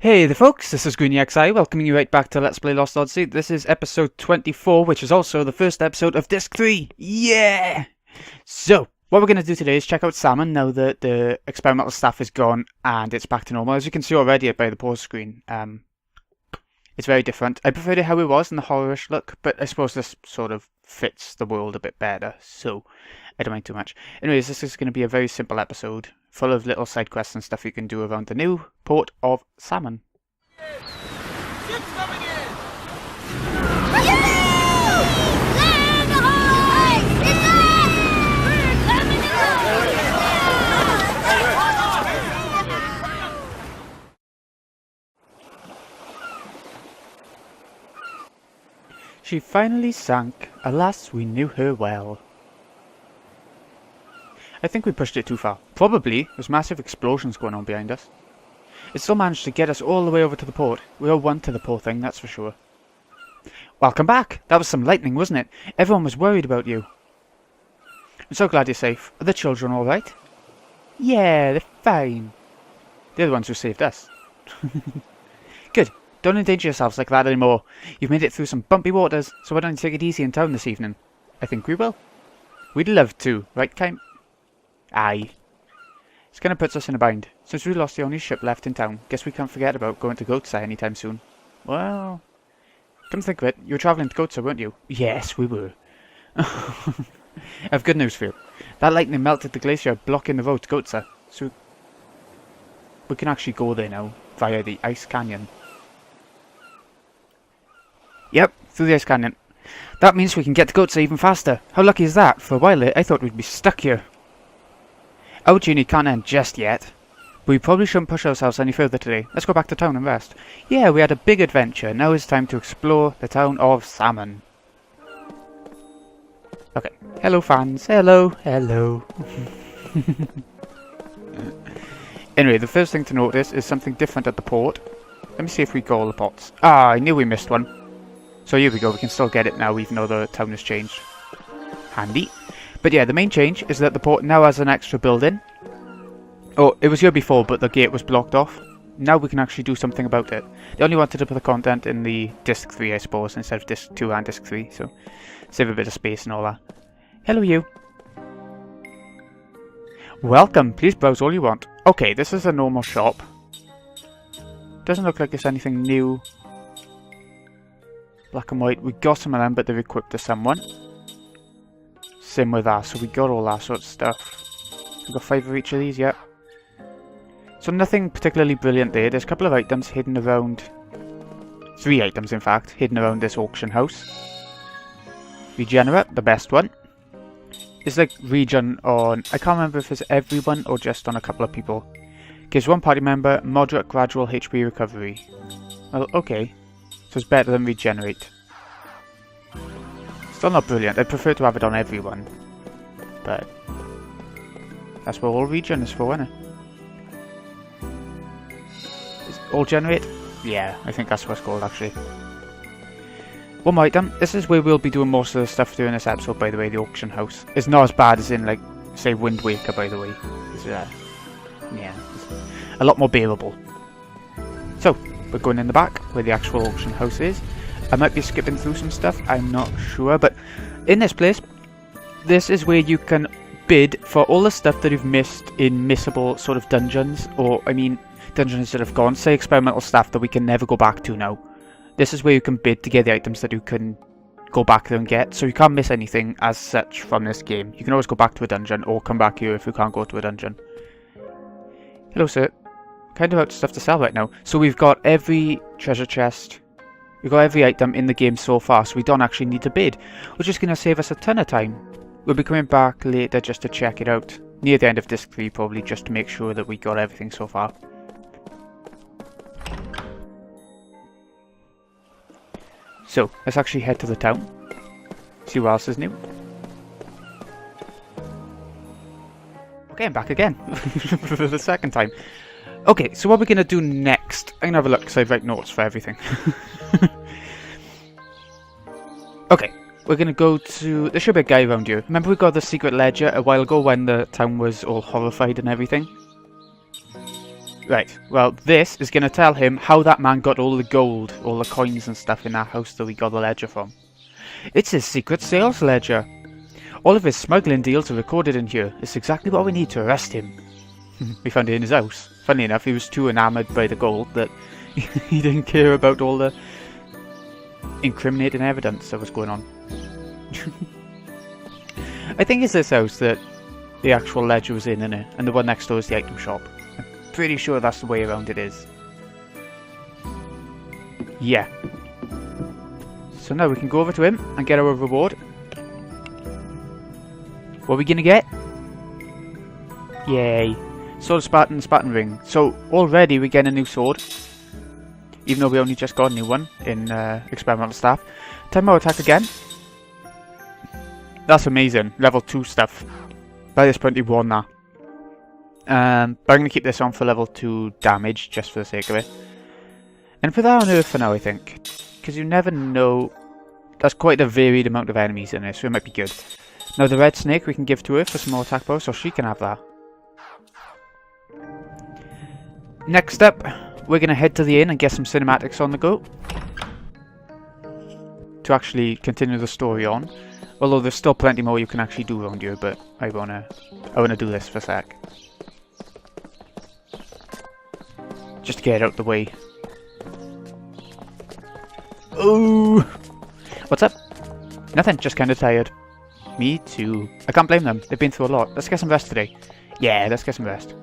Hey there folks, this is GreenyXI, welcoming you right back to Let's Play Lost Odyssey. This is episode 24, which is also the first episode of Disc 3. Yeah! So, what we're going to do today is check out Saman now that the experimental staff is gone and it's back to normal. As you can see already by the pause screen, it's very different. I preferred it how it was in the horror-ish look, but I suppose this sort of fits the world a bit better, so I don't mind too much. Anyways, this is going to be a very simple episode, full of little side quests and stuff you can do around the new port of Saman. Ship's coming in! Land ahoy! It's us! We're coming She finally sank. Alas, we knew her well. I think we pushed it too far. Probably. There's massive explosions going on behind us. It still managed to get us all the way over to the port. We all won to the poor thing, that's for sure. Welcome back! That was some lightning, wasn't it? Everyone was worried about you. I'm so glad you're safe. Are the children alright? Yeah, they're fine. They're the ones who saved us. Good. Don't endanger yourselves like that anymore. You've made it through some bumpy waters, so why don't you take it easy in town this evening? I think we will. We'd love to, right, Kime? Aye. This kind of puts us in a bind. Since we lost the only ship left in town, guess we can't forget about going to Odyssey anytime soon. Well, come think of it, you were travelling to Odyssey, weren't you? Yes, we were. I have good news for you. That lightning melted the glacier blocking the road to Odyssey, so we can actually go there now, via the Ice Canyon. Yep, through the Ice Canyon. That means we can get to Odyssey even faster. How lucky is that? For a while I thought we'd be stuck here. Our journey can't end just yet. But we probably shouldn't push ourselves any further today. Let's go back to town and rest. Yeah, we had a big adventure. Now it's time to explore the town of Saman. Okay. Hello, fans. Hello. Hello. Anyway, the first thing to notice is something different at the port. Let me see if we got all the pots. Ah, I knew we missed one. So here we go. We can still get it now, even though the town has changed. Handy. But yeah, the main change is that the port now has an extra building. Oh, it was here before, but the gate was blocked off. Now we can actually do something about it. They only wanted to put the content in the Disc 3, I suppose, instead of Disc 2 and Disc 3, so save a bit of space and all that. Hello, you. Welcome, please browse all you want. Okay, this is a normal shop. Doesn't look like there's anything new. Black and white, we got some of them, but they're equipped to someone. Same with that, so we got all that sort of stuff. We got 5 of each of these, yep. So nothing particularly brilliant there. There's a couple of items hidden around... 3 items, in fact, hidden around this auction house. Regenerate, the best one. It's like regen on... I can't remember if it's everyone or just on a couple of people. Gives one party member moderate gradual HP recovery. Well, okay. So it's better than regenerate. Still not brilliant. I'd prefer to have it on everyone. But that's what all regen is for, isn't it? Is all generate? Yeah, I think that's what it's called actually. One more item. This is where we'll be doing most of the stuff during this episode, by the way, the auction house. It's not as bad as in, like, say, Wind Waker, by the way. It's, yeah, it's a lot more bearable. So, we're going in the back, where the actual auction house is. I might be skipping through some stuff, I'm not sure, but in this place, this is where you can bid for all the stuff that you've missed in missable sort of dungeons, or, I mean, dungeons that have gone, say experimental stuff that we can never go back to now. This is where you can bid to get the items that you can go back there and get, so you can't miss anything as such from this game. You can always go back to a dungeon, or come back here if you can't go to a dungeon. Hello, sir. Kind of out of stuff to sell right now. So we've got every treasure chest. We've got every item in the game so far, so we don't actually need to bid, which is going to save us a ton of time. We'll be coming back later just to check it out, near the end of Disc 3 probably, just to make sure that we got everything so far. So, let's actually head to the town, see what else is new. Okay, I'm back again, for the second time. Okay, so what we're going to do next... I'm going to have a look, because I write notes for everything. Okay, we're going to go to... There should be a guy around here. Remember we got the secret ledger a while ago when the town was all horrified and everything? Right, well, this is going to tell him how that man got all the gold, all the coins and stuff in that house that we got the ledger from. It's his secret sales ledger. All of his smuggling deals are recorded in here. It's exactly what we need to arrest him. We found it in his house. Funny enough, he was too enamoured by the gold that he didn't care about all the incriminating evidence that was going on. I think it's this house that the actual ledger was in, innit? And the one next door is the item shop. I'm pretty sure that's the way around it is. Yeah. So now we can go over to him and get our reward. What are we gonna get? Yay. Sword Spartan ring. So already we're getting a new sword. Even though we only just got a new one in experimental staff. 10 more attack again. That's amazing. Level 2 stuff. By this point we won that. But I'm going to keep this on for level 2 damage, just for the sake of it. And put that on Earth for now, I think. Because you never know. There's quite a varied amount of enemies in it, so it might be good. Now the red snake we can give to her for some more attack power, so she can have that. Next up, we're going to head to the inn and get some cinematics on the go. To actually continue the story on. Although there's still plenty more you can actually do around here, but I wanna do this for a sec. Just to get it out the way. Oh! What's up? Nothing, just kinda tired. Me too. I can't blame them, they've been through a lot. Let's get some rest today. Yeah, let's get some rest.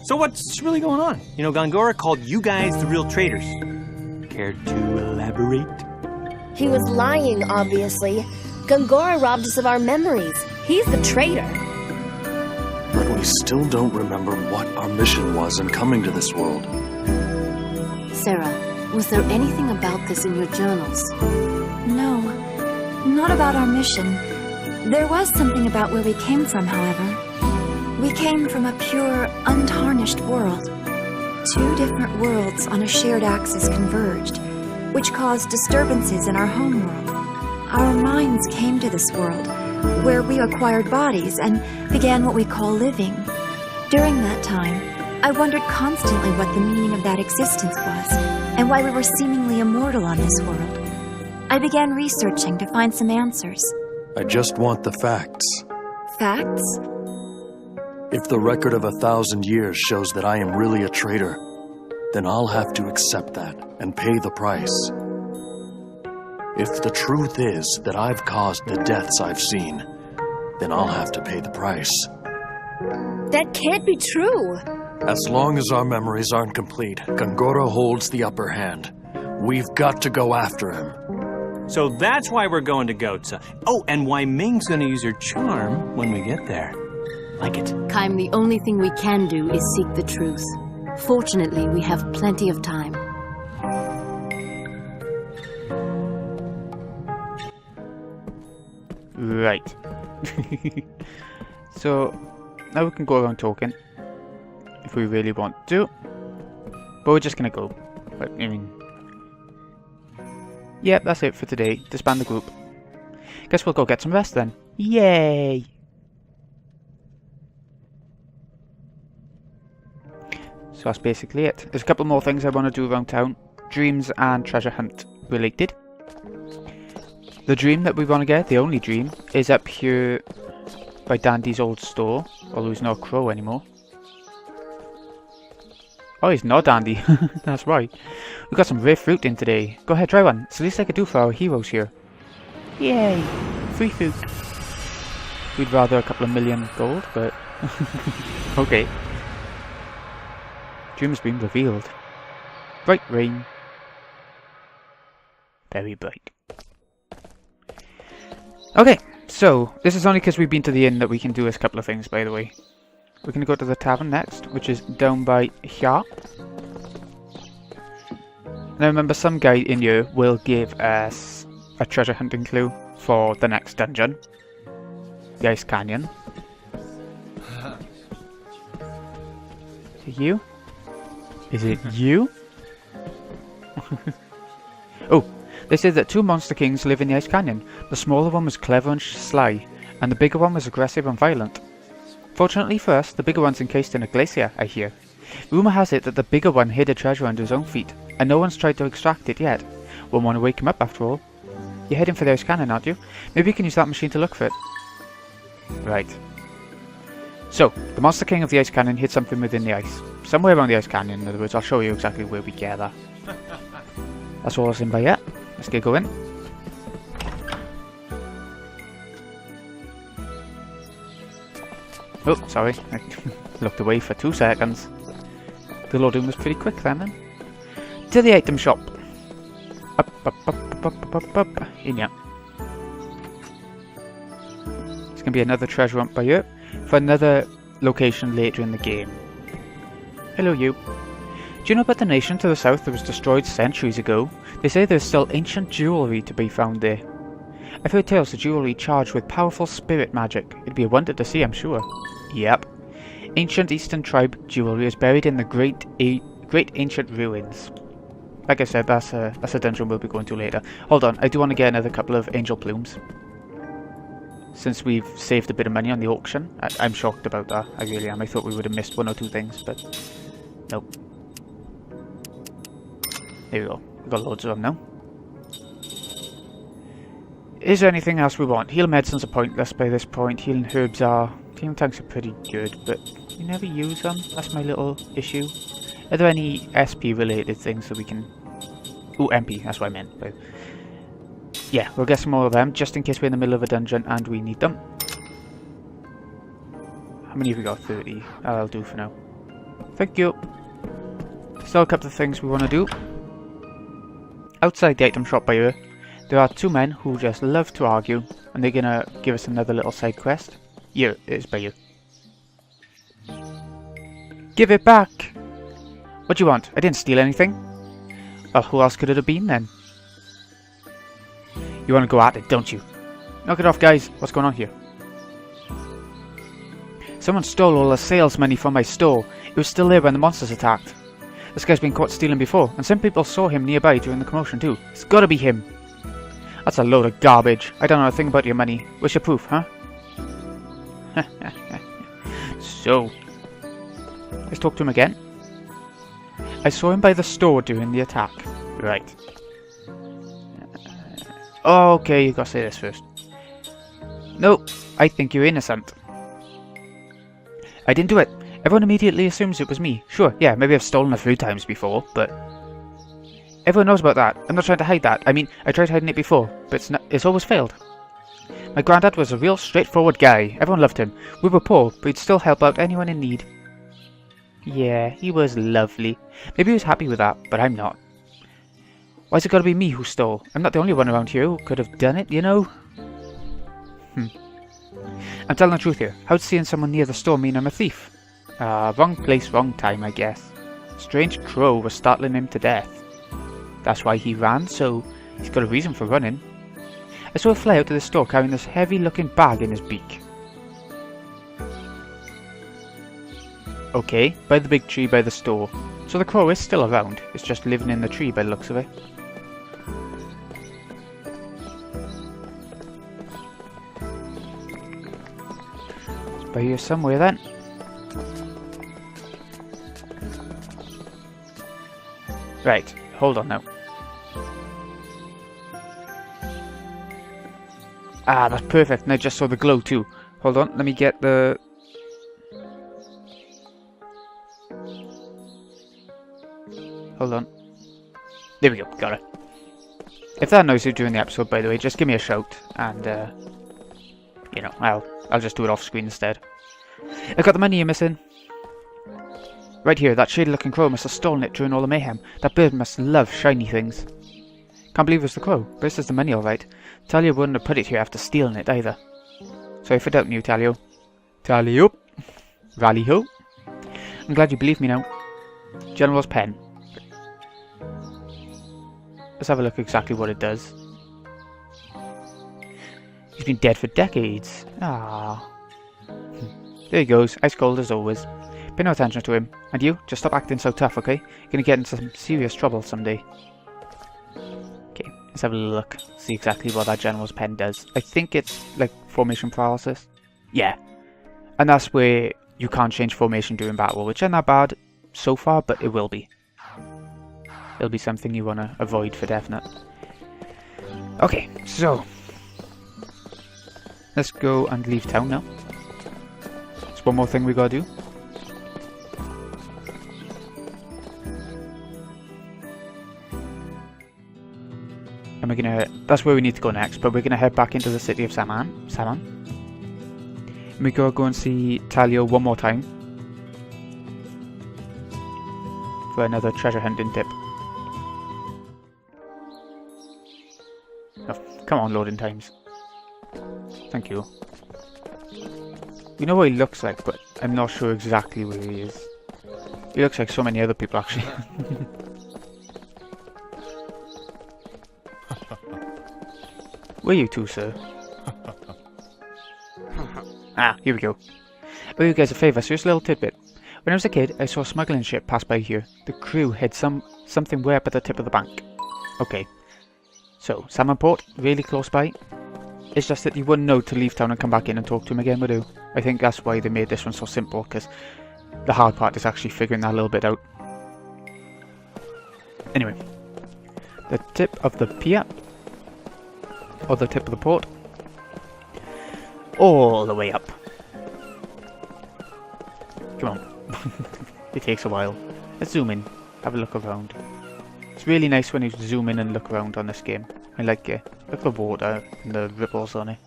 So what's really going on? You know, Gongora called you guys the real traitors. Care to elaborate? He was lying, obviously. Gongora robbed us of our memories. He's the traitor. But we still don't remember what our mission was in coming to this world. Sarah, was there anything about this in your journals? No, not about our mission. There was something about where we came from, however. We came from a pure, untarnished world. 2 different worlds on a shared axis converged, which caused disturbances in our home world. Our minds came to this world, where we acquired bodies and began what we call living. During that time, I wondered constantly what the meaning of that existence was, and why we were seemingly immortal on this world. I began researching to find some answers. I just want the facts. Facts? If the record of 1,000 years shows that I am really a traitor, then I'll have to accept that and pay the price. If the truth is that I've caused the deaths I've seen, then I'll have to pay the price. That can't be true. As long as our memories aren't complete, Gongora holds the upper hand. We've got to go after him. So that's why we're going to Gotsa. Oh, and why Ming's gonna use her charm when we get there. Like it. Kaim, the only thing we can do is seek the truth. Fortunately, we have plenty of time. Right. So, now we can go around talking. If we really want to. But we're just gonna go. But, I mean... Yep, that's it for today. Disband the group. Guess we'll go get some rest then. Yay! So that's basically it. There's a couple more things I want to do around town. Dreams and treasure hunt related. The dream that we want to get, the only dream, is up here by Dandy's old store. Although he's not a crow anymore. Oh, he's not Dandy. That's right. We got some rare fruit in today. Go ahead, try one. It's the least I could do for our heroes here. Yay! Free fruit. We'd rather a couple of million gold, but... okay. Dream has been revealed. Bright rain. Very bright. Okay, so this is only because we've been to the inn that we can do this couple of things, by the way. We're going to go to the tavern next, which is down by here. Now remember, some guy in here will give us a treasure hunting clue for the next dungeon. The Ice Canyon. Is it you? Is it you? Oh, they say that two monster kings live in the Ice Canyon. The smaller one was clever and sly, and the bigger one was aggressive and violent. Fortunately for us, the bigger one's encased in a glacier, I hear. Rumour has it that the bigger one hid a treasure under his own feet, and no one's tried to extract it yet. Won't want to wake him up after all. You're heading for the Ice Canyon, aren't you? Maybe you can use that machine to look for it. Right. So, the Monster King of the Ice Canyon hid something within the ice. Somewhere around the Ice Canyon, in other words. I'll show you exactly where we gather. That's all I've seen by yet. Let's get going. Oh, sorry. I looked away for 2 seconds. The loading was pretty quick then. To the item shop. Up, up, up, up, up, up, up. In here. There's going to be another treasure hunt by here for another location later in the game. Hello, you. Do you know about the nation to the south that was destroyed centuries ago? They say there's still ancient jewellery to be found there. I've heard tales of jewellery charged with powerful spirit magic. It'd be a wonder to see, I'm sure. Yep. Ancient Eastern tribe jewellery is buried in the great ancient ruins. Like I said, that's a dungeon we'll be going to later. Hold on, I do want to get another couple of angel plumes. Since we've saved a bit of money on the auction. I'm shocked about that, I really am. I thought we would have missed 1 or 2 things, but nope. There we go. We've got loads of them now. Is there anything else we want? Heal medicines are pointless by this point. Healing herbs are. Healing tanks are pretty good, but we never use them. That's my little issue. Are there any SP related things that we can... Ooh, MP, that's what I meant. But yeah, we'll get some more of them, just in case we're in the middle of a dungeon and we need them. How many have we got? 30. That'll do for now. Thank you. Still a couple of things we want to do. Outside the item shop by here, there are 2 men who just love to argue, and they're gonna give us another little side quest. Here, it is by you. Give it back! What do you want? I didn't steal anything. Well, who else could it have been then? You want to go at it, don't you? Knock it off, guys. What's going on here? Someone stole all the sales money from my store. It was still there when the monsters attacked. This guy's been caught stealing before, and some people saw him nearby during the commotion too. It's gotta be him. That's a load of garbage. I don't know a thing about your money. Where's your proof, huh? So, let's talk to him again. I saw him by the store during the attack. Right. Okay, you gotta say this first. No, I think you're innocent. I didn't do it. Everyone immediately assumes it was me. Sure, yeah, maybe I've stolen a few times before, but... Everyone knows about that. I'm not trying to hide that. I mean, I tried hiding it before, but it's always failed. My granddad was a real straightforward guy. Everyone loved him. We were poor, but he'd still help out anyone in need. Yeah, he was lovely. Maybe he was happy with that, but I'm not. Why's it gotta be me who stole? I'm not the only one around here who could have done it, you know? I'm telling the truth here. How'd seeing someone near the store mean I'm a thief? Wrong place, wrong time, I guess. Strange crow was startling him to death. That's why he ran, so he's got a reason for running. I saw him fly out of the store carrying this heavy-looking bag in his beak. Okay, by the big tree by the store. So the crow is still around. It's just living in the tree by the looks of it. It's by here somewhere then. Right, hold on now. Ah, that's perfect, and I just saw the glow too. Hold on, let me get the... Hold on. There we go, got it. If that annoys you during the episode, by the way, just give me a shout, and, you know, I'll just do it off screen instead. I got the money you're missing. Right here, that shady-looking crow must have stolen it during all the mayhem. That bird must love shiny things. Can't believe it was the crow. This is the money, alright. Talia wouldn't have put it here after stealing it, either. Sorry for doubting you, Talio. Talio. Rally-ho. I'm glad you believe me now. General's pen. Let's have a look exactly what it does. He's been dead for decades. Ah. There he goes, ice cold as always. Pay no attention to him. And you, just stop acting so tough, okay? You're gonna get into some serious trouble someday. Okay, let's have a look. See exactly what that general's pen does. I think it's like formation paralysis. Yeah. And that's where you can't change formation during battle, which isn't that bad so far, but it will be. It'll be something you want to avoid for definite. Okay, so let's go and leave town now. There's one more thing we gotta do. And we're gonna, that's where we need to go next, but we're gonna head back into the city of Saman. And we gotta go and see Talio one more time for another treasure hunting tip. Oh, come on, loading times. Thank you. You know what he looks like, but I'm not sure exactly where he is. He looks like so many other people, actually. Where are you two, sir? Ah, here we go. Oh, you guys a favour, so just a little tidbit. When I was a kid, I saw a smuggling ship pass by here. The crew had something way up at the tip of the bank. Okay. So, Saman Port, really close by. It's just that you wouldn't know to leave town and come back in and talk to him again, would you? I think that's why they made this one so simple, because the hard part is actually figuring that a little bit out. Anyway. The tip of the pier. Or the tip of the port. All the way up. Come on. It takes a while. Let's zoom in. Have a look around. It's really nice when you zoom in and look around on this game. I like it. Look at the water and the ripples on it.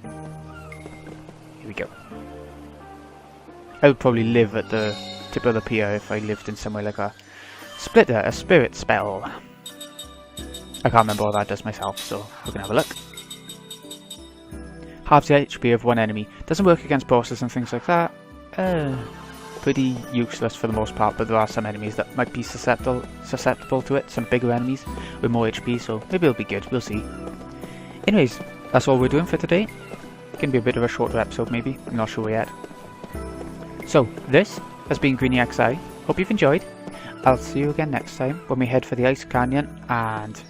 Here we go. I would probably live at the tip of the pier if I lived in somewhere like a splitter, a spirit spell. I can't remember what that does myself, so we can have a look. Halves the HP of one enemy. Doesn't work against bosses and things like that. Pretty useless for the most part, but there are some enemies that might be susceptible to it. Some bigger enemies with more HP, so maybe it'll be good. We'll see. Anyways, that's all we're doing for today. It can be a bit of a shorter episode, maybe. I'm not sure yet. So, this has been Greeny XI. Hope you've enjoyed. I'll see you again next time when we head for the Ice Canyon, and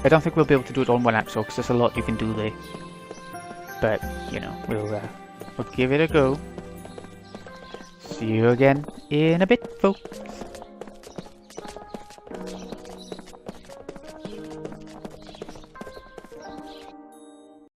I don't think we'll be able to do it all in one episode because there's a lot you can do there. But, you know, we'll give it a go. See you again in a bit, folks.